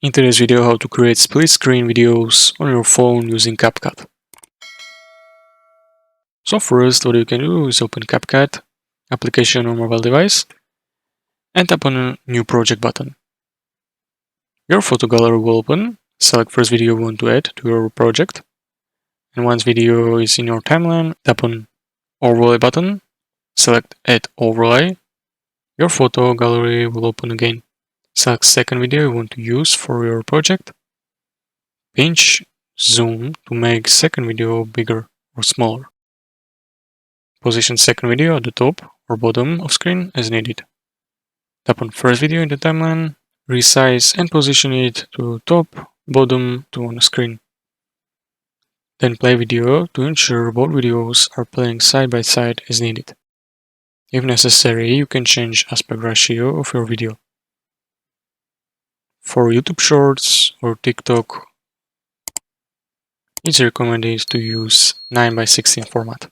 In today's video, how to create split screen videos on your phone using CapCut. So first, what you can do is open CapCut application on mobile device and tap on a new project button. Your photo gallery will open. Select first video you want to add to your project. And once video is in your timeline, tap on overlay button, select add overlay. Your photo gallery will open again. Select second video you want to use for your project. Pinch zoom to make second video bigger or smaller. Position second video at the top or bottom of screen as needed. Tap on first video in the timeline, resize and position it to top, bottom to on the screen. Then play video to ensure both videos are playing side by side as needed. If necessary, you can change aspect ratio of your video. For YouTube Shorts or TikTok, it's recommended to use 9:16 format.